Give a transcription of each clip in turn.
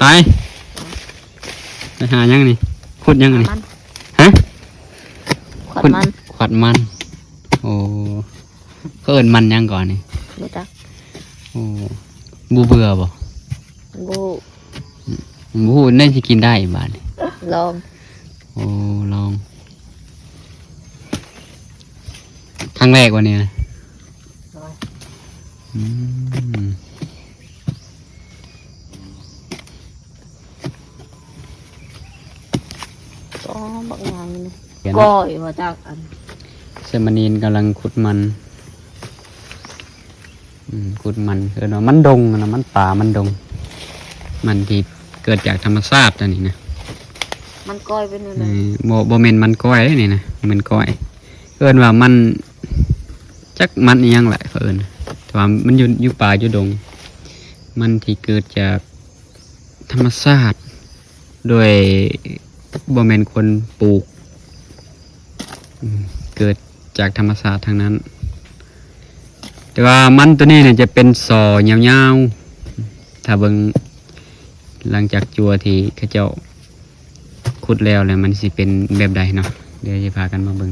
ตายไปหายังนี่ขุดยังนี่ฮะขวัดมันโอ้เขาเอิ้นมันยังก่อนนี่บ่จักโอ้บูเบื่อบ่บูน่าจะกินได้บ้านลองโอ้ลองครั้งแรกวันนี้นะก็บักงานนี่ก้อยว่าจักอันเซมานีนกำลังขุดมันขุดมันคือเนาะมันดงนะมันป่ามันดงมันที่เกิดจากธรรมชาตินี่นะมันก้อยเป็นอะไรโบเมนมันก้อยนี่นะมันก้อยเอิ้นว่ามันจักมันยังแหละเอิ้นแต่ว่ามันอยู่ป่าอยู่ดงมันที่เกิดจากธรรมชาติโดยโบเมนคนปลูกเกิดจากธรรมชาติทางนั้นแต่ว่ามันตัวนี้เนี่ยจะเป็นสอยาวๆถ้าเบิ่งหลังจากจัวที่เขาเจ้าขุดแล้วมันสิเป็นแบบใดเนาะเดี๋ยวจะพากันมาเบิ่ง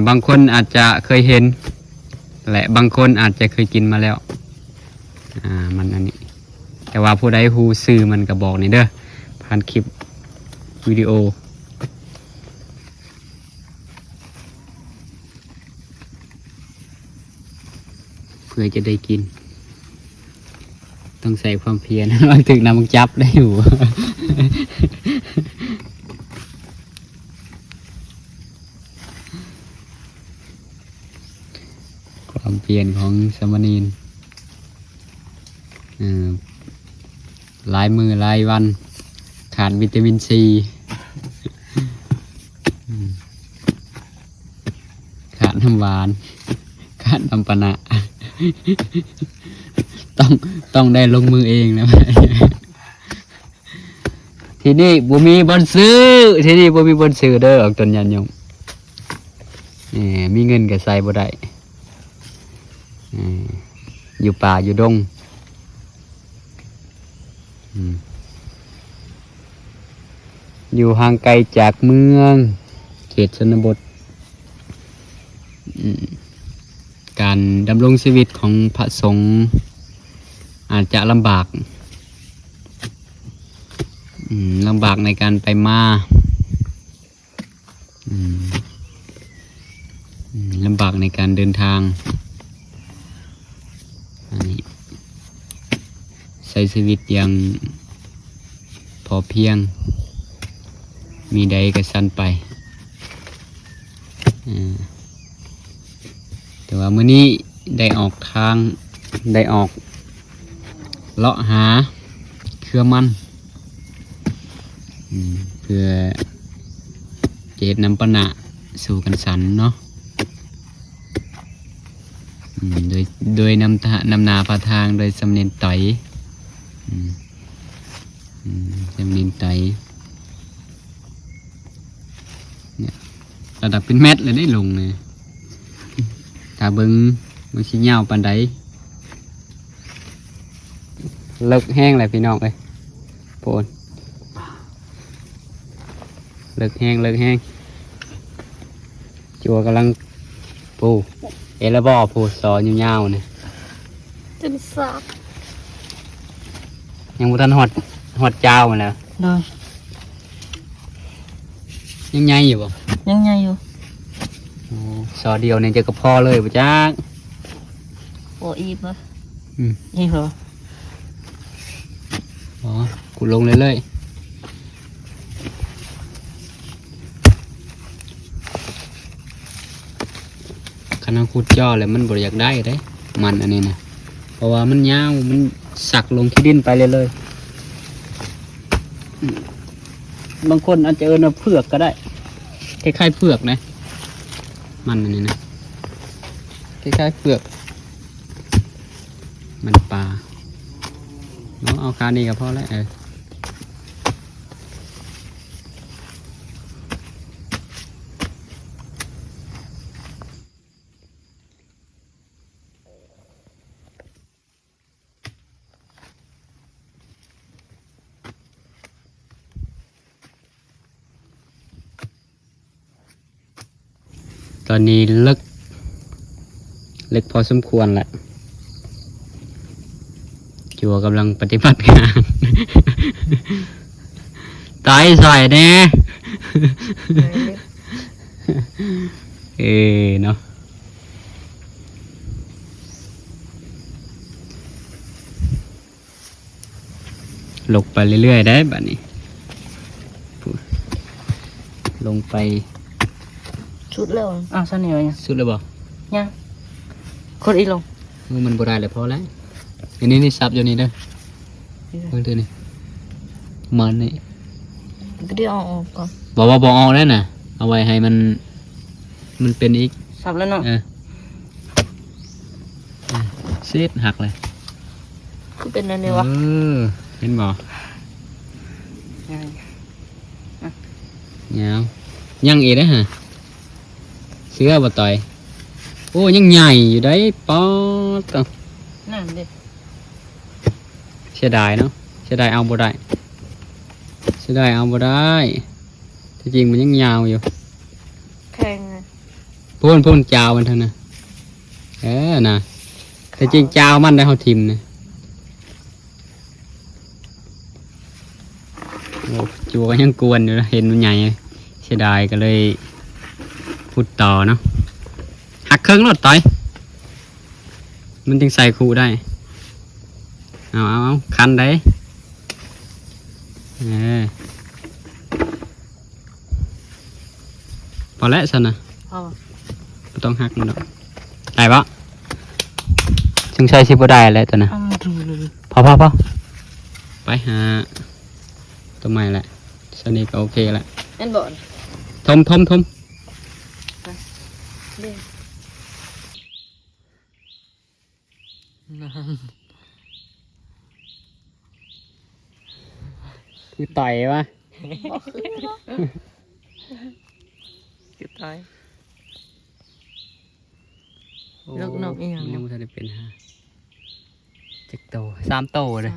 บางคนอาจจะเคยเห็นและบางคนอาจจะเคยกินมาแล้วมันอันนี้แต่ว่าผู้ใดฮู้ชื่อมันก็บอกนี่เด้อผ่านคลิปวิดีโอเพื่อจะได้กินต้องใส่ความเพียรบางถึงนำจับได้อยู่ ความเพียรของสมณีนหลายมือหลายวันขาดวิตามินซีขาดน้ำหวานขาดน้ำปนะต้องได้ลงมือเองนะ ที่นี่บ่มีบอนซื้อที่นี่บ่มีบอนซื้อเด้อออกต้นยันยงมีเงินก็ใส่บ่ได้อยู่ป่าอยู่ดงอยู่ห่างไกลจากเมืองเขตชนบทการดำรงชีวิตของพระสงฆ์อาจจะลำบากในการไปมาลำบากในการเดินทางใช้ชีวิตอย่างพอเพียงมีใดก็สั้นไปแต่ว่ามื้อนี้ได้ออกทางได้ออกเลาะหาเครือมันเพื่อเจตนำปณะสู่กันสันเนาะโดยนำนาพาทางโดยสำเนียงไตสำเนียงไตเนี่ยระดับเป็นเม็ดเลยได้ลงเลยถ้าเบิ้งมันชิ้นยาวปานใดเลิกแห้งเลยพี่น้องเลยโปนเลิกแห้งจัวกำลังปูเอลบอปูซอยาวๆเนี่ยจนสาบยังบุทันหอดเจ้ามาแล้วเลยยังไงอยู่บ่ยังไงอยู่ซอเดียวเนี่ยจะกระพอเลยป่ะจ๊ะโอ้อีบเหรอนี่เหรออ๋อกูลงเลยขนาดขุดจ่อเลยมันบริยากได้ได้มันอันนี้นะเพราะว่ามันยาวมันสักลงที่ดินไปเลยบางคนอาจจะเอิ้นว่าเผือกก็ได้คล้ายๆเผือกนะมันอันนี้นะคล้ายๆเผือกมันปลาเอาคานี้ก็พอแล้ว ตอนนี้เลิกพอสมควรแหละจัวกำลังปฏิบัติงาน ตายใส่แน่ เนาะลงไปเรื่อยๆได้บัดนี้ลงไป ชุดแล้วอ้าวเสนียวยัง สุดเลยบ่ ยังคนอีลง มันบ่ได้เลยพอแล้วอันนี้นี่ซับอยู่นี่เด้อเพิ่งเธอนี่มันนี่ ก็เดี๋ยวเอาออกก่อน บอกว่าบ่ออกแล้วน่ะเอาไว้ให้มันเป็นอีก สับแล้วเนาะ เสียดหักเลย คือเป็นอะไรวะ เห็นบ่เงายังอีกนะฮะเสื้อบ่ต่อยโอ้ยังใหญ่อยู่ได้ป๊อดต้อง นั่นดิ เสียดายเนาะเสียดายเอาบ่ได้เสียดายเอาบ่ได้ที่จริงมันยังยาวอยู่ แข็งไง พูนจาวมันเท่านั้นนะแต่จริงจาวมันได้เขาทิมนะโอ้จัวก็ยังกวนอยู่นะเห็นมันใหญ่เสียดายก็เลยพูดต่อเนาะหักเครื่องรถต่อยมันจึงใส่คู่ได้เอาคันได้พอแล้วสินะ พอ บ่ต้องหักมันหรอกได้ปะจึงใช้ชิบได้แล้วตัวนะ เอามาดูเลย พอไปหาตัวใหม่แหละสนิทก็โอเคแหละ นั่นบ่น ทม เด้ คือต่อยวะ คือตาย ลูกนกอีหยัง ยังไม่ทันได้เป็นฮะเจ็ดโต3 โตเลย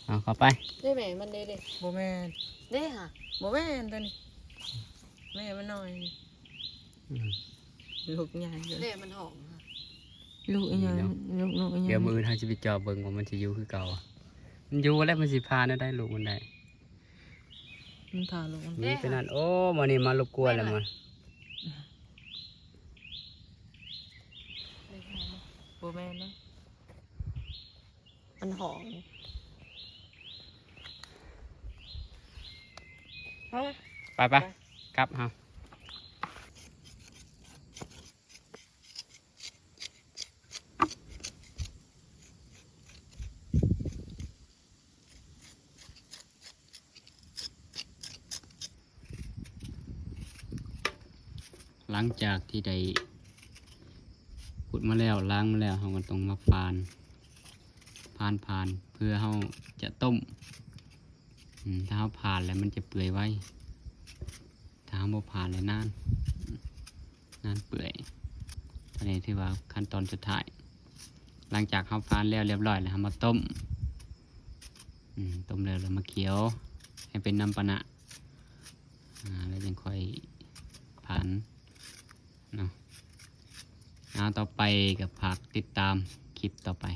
เอาเข้าไป ได้แม่มันเด้โบแมนได้ค่ะโบแมนตัวนี้แม่มันน้อยลูกใหญ่เลยเด้มันหอมลูกใหญ่ลูกนกใหญ่ เดี๋ยวมือทางจะไปจอบเบิ่งว่ามันจะอยู่คือเก่าอะมันอยู่แล้วมันสิพาได้ลูกมันได้ มันทาลูกมัน นี่เป็นนั่นโอ้มันนี่มารบกวนแล้วมัน โบแมนนะมันหอมไปกลับฮะหลังจากที่ได้ขุดมาแล้วล้างมาแล้วเราก็ต้องมาพานเพื่อเราจะต้มถ้าเราผ่านแล้วมันจะเปื่อยไว้ถ้าเราไม่ผ่านแล้วนานเปื่อยอันนี้ที่ว่าขั้นตอนสุดท้าย หลังจากเราพานแล้วเรียบร้อยแล้วเรามาต้มต้มแล้วเรามาเคี่ยวให้เป็นน้ำปะนะแล้วยังค่อยผ่านเนาะต่อไปกับผักติดตามคลิปต่อไป